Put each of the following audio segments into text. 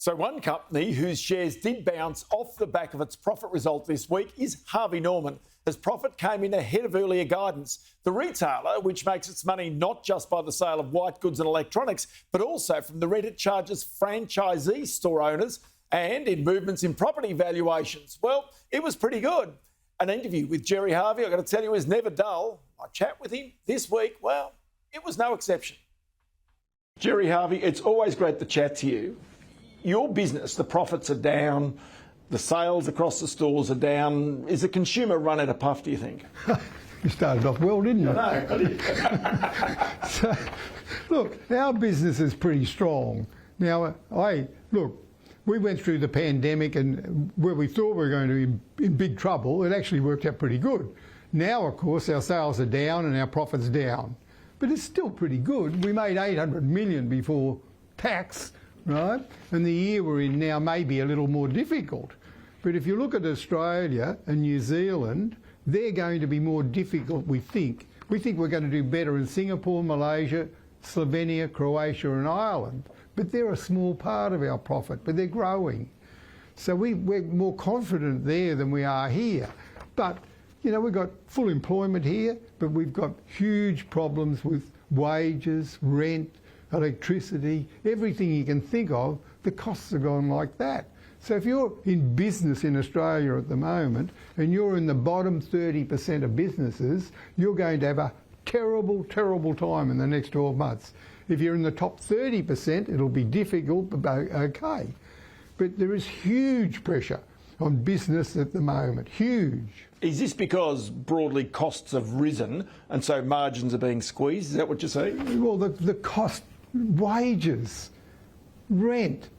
So one company whose shares did bounce off the back of its profit result this week is Harvey Norman, as profit came in ahead of earlier guidance. The retailer, which makes its money not just by the sale of white goods and electronics, but also from the rent it charges franchisee store owners and in movements in property valuations. Well, it was pretty good. An interview with Gerry Harvey, I've got to tell you, is never dull. I chat with him this week. Well, it was no exception. Gerry Harvey, it's always great to chat to you. Your business, the profits are down, the sales across the stores are down. Is the consumer run out of puff, do you think? You started off well, didn't you? I know, I did. So, look, our business is pretty strong. Now, we went through the pandemic, and where we thought we were going to be in big trouble, it actually worked out pretty good. Now, of course, our sales are down and our profit's down. But it's still pretty good. We made $800 million before tax, right? And the year we're in now may be a little more difficult. But if you look at Australia and New Zealand, they're going to be more difficult, we think. We think we're going to do better in Singapore, Malaysia, Slovenia, Croatia and Ireland. But they're a small part of our profit, but they're growing. So we're more confident there than we are here. But, you know, we've got full employment here, but we've got huge problems with wages, rent, electricity, everything you can think of. The costs are gone like that. So if you're in business in Australia at the moment and you're in the bottom 30% of businesses, you're going to have a terrible, terrible time in the next 12 months. If you're in the top 30%, it'll be difficult, but okay. But there is huge pressure on business at the moment, huge. Is this because broadly costs have risen and so margins are being squeezed? Is that what you're saying? Well, the cost, wages, rent,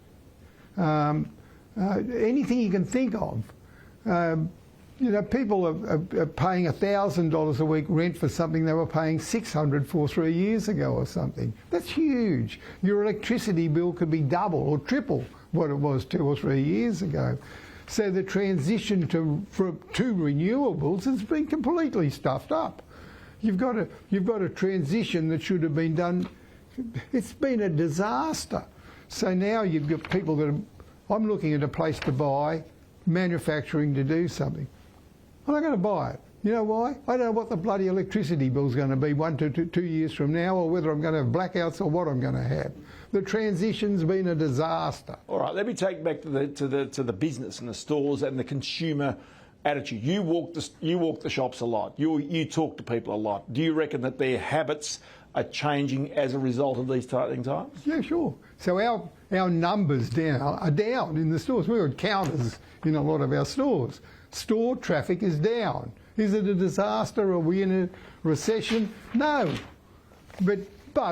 anything you can think of. You know, people are paying $1,000 a week rent for something they were paying $600 for 3 years ago or something. That's huge. Your electricity bill could be double or triple what it was 2 or 3 years ago. So the transition to renewables has been completely stuffed up. You've got a transition that should have been done. It's been a disaster. So now you've got people that are, I'm looking at a place to buy, manufacturing to do something. I'm not going to buy it. You know why? I don't know what the bloody electricity bill's going to be 1 to 2 years from now, or whether I'm going to have blackouts or what I'm going to have. The transition's been a disaster. All right, let me take back to the business and the stores and the consumer attitude. You walk the shops a lot. You talk to people a lot. Do you reckon that their habits are changing as a result of these tightening times? Yeah, sure. So our numbers are down in the stores. We've got counters in a lot of our stores. Store traffic is down. Is it a disaster? Are we in a recession? No. But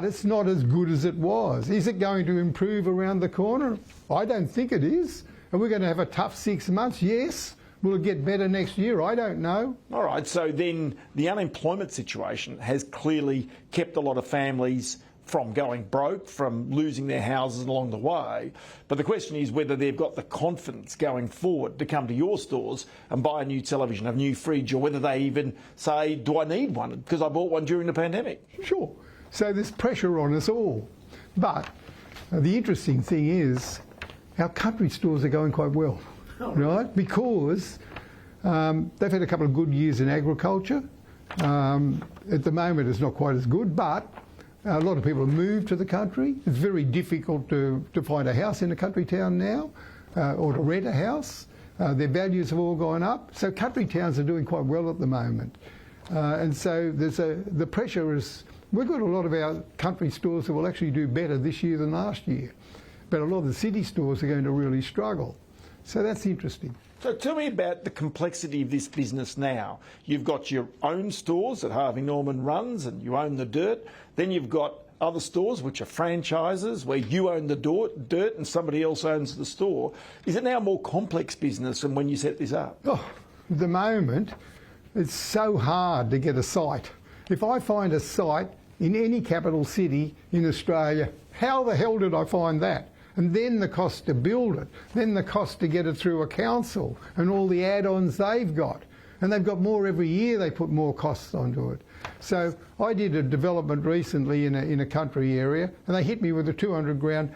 it's not as good as it was. Is it going to improve around the corner? I don't think it is. Are we going to have a tough 6 months? Yes. Will it get better next year? I don't know. All right, so then the unemployment situation has clearly kept a lot of families from going broke, from losing their houses along the way. But the question is whether they've got the confidence going forward to come to your stores and buy a new television, a new fridge, or whether they even say, do I need one? Because I bought one during the pandemic. Sure. So there's pressure on us all. But the interesting thing is our country stores are going quite well, right? Because they've had a couple of good years in agriculture. At the moment it's not quite as good, but a lot of people have moved to the country. It's very difficult to find a house in a country town now, or to rent a house. Their values have all gone up. So country towns are doing quite well at the moment. And so the pressure is, we've got a lot of our country stores that will actually do better this year than last year. But a lot of the city stores are going to really struggle. So that's interesting. So tell me about the complexity of this business now. You've got your own stores that Harvey Norman runs and you own the dirt. Then you've got other stores which are franchises where you own the dirt and somebody else owns the store. Is it now a more complex business than when you set this up? Oh, at the moment, it's so hard to get a site. If I find a site in any capital city in Australia, how the hell did I find that? And then the cost to build it, then the cost to get it through a council and all the add-ons they've got. And they've got more every year, they put more costs onto it. So I did a development recently in a country area and they hit me with a 200 grand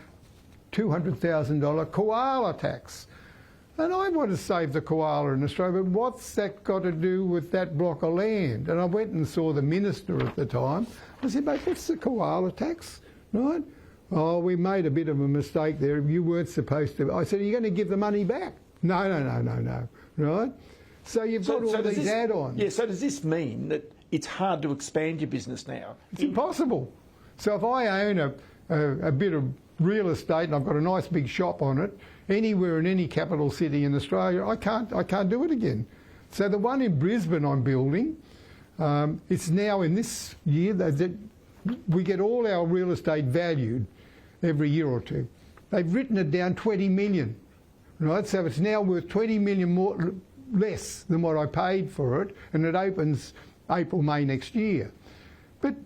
$200,000 koala tax. And I want to save the koala in Australia, but what's that got to do with that block of land? And I went and saw the minister at the time. I said, mate, what's the koala tax, right? Oh, we made a bit of a mistake there. You weren't supposed to. I said, are you going to give the money back? No, right? So you've got all these add-ons. Yeah, so does this mean that it's hard to expand your business now? It's impossible. So if I own a bit of real estate and I've got a nice big shop on it, anywhere in any capital city in Australia, I can't do it again. So the one in Brisbane I'm building, it's now in this year that we get all our real estate valued every year or two. They've written it down 20 million, right? So it's now worth 20 million more, less than what I paid for it, and it opens April, May next year. But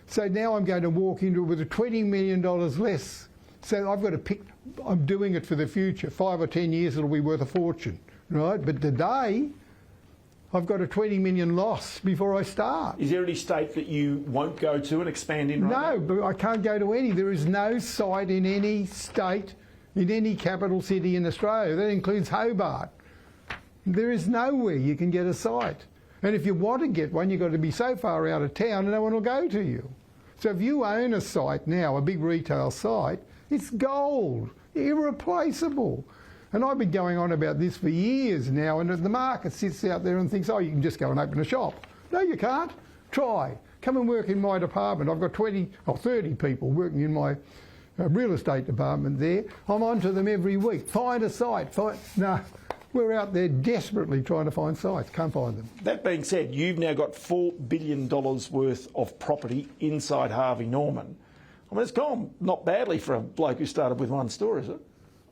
so now I'm going to walk into it with a $20 million less. So I've got to pick, I'm doing it for the future. 5 or 10 years it'll be worth a fortune, right? But today I've got a 20 million loss before I start. Is there any state that you won't go to and expand in right now? No, but I can't go to any. There is no site in any state, in any capital city in Australia. That includes Hobart. There is nowhere you can get a site. And if you want to get one, you've got to be so far out of town and no one will go to you. So if you own a site now, a big retail site, it's gold, irreplaceable. And I've been going on about this for years now, and the market sits out there and thinks, oh, you can just go and open a shop. No, you can't. Try. Come and work in my department. I've got 20 or 30 people working in my real estate department there. I'm on to them every week. Find a site. No, we're out there desperately trying to find sites. Can't find them. That being said, you've now got $4 billion worth of property inside Harvey Norman. I mean, it's gone not badly for a bloke who started with one store, is it?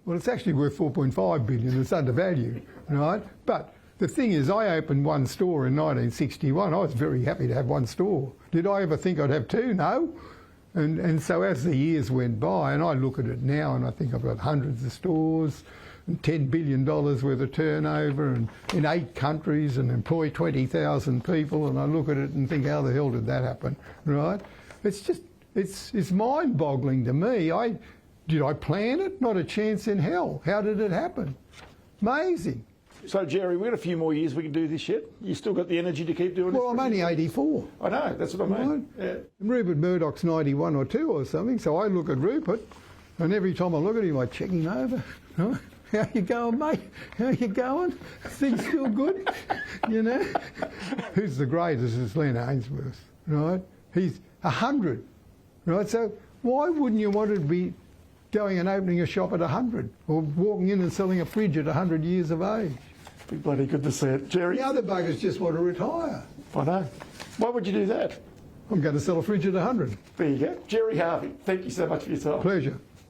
Well, it's actually worth $4.5 billion. It's undervalued, right? But the thing is, I opened one store in 1961. I was very happy to have one store. Did I ever think I'd have two? No. And so as the years went by, and I look at it now, and I think I've got hundreds of stores, and $10 billion worth of turnover, and in 8 countries, and employ 20,000 people, and I look at it and think, how the hell did that happen, right? It's just, it's mind-boggling to me. Did I plan it? Not a chance in hell. How did it happen? Amazing. So, Gerry, we've got a few more years we can do this yet. You still got the energy to keep doing this? Well, I'm only 84. I know, that's what I mean. Right? Yeah. Rupert Murdoch's 91 or 2 or something, so I look at Rupert, and every time I look at him, I check him over. Right? How you going, mate? How you going? Things still good? You know? Who's the greatest is Len Ainsworth, right? He's 100, right? So why wouldn't you want to be going and opening a shop at 100 or walking in and selling a fridge at 100 years of age? Be bloody good to see it. Gerry? The other buggers just want to retire. I know. Why would you do that? I'm going to sell a fridge at 100. There you go. Gerry Harvey, thank you so much for your time. Pleasure.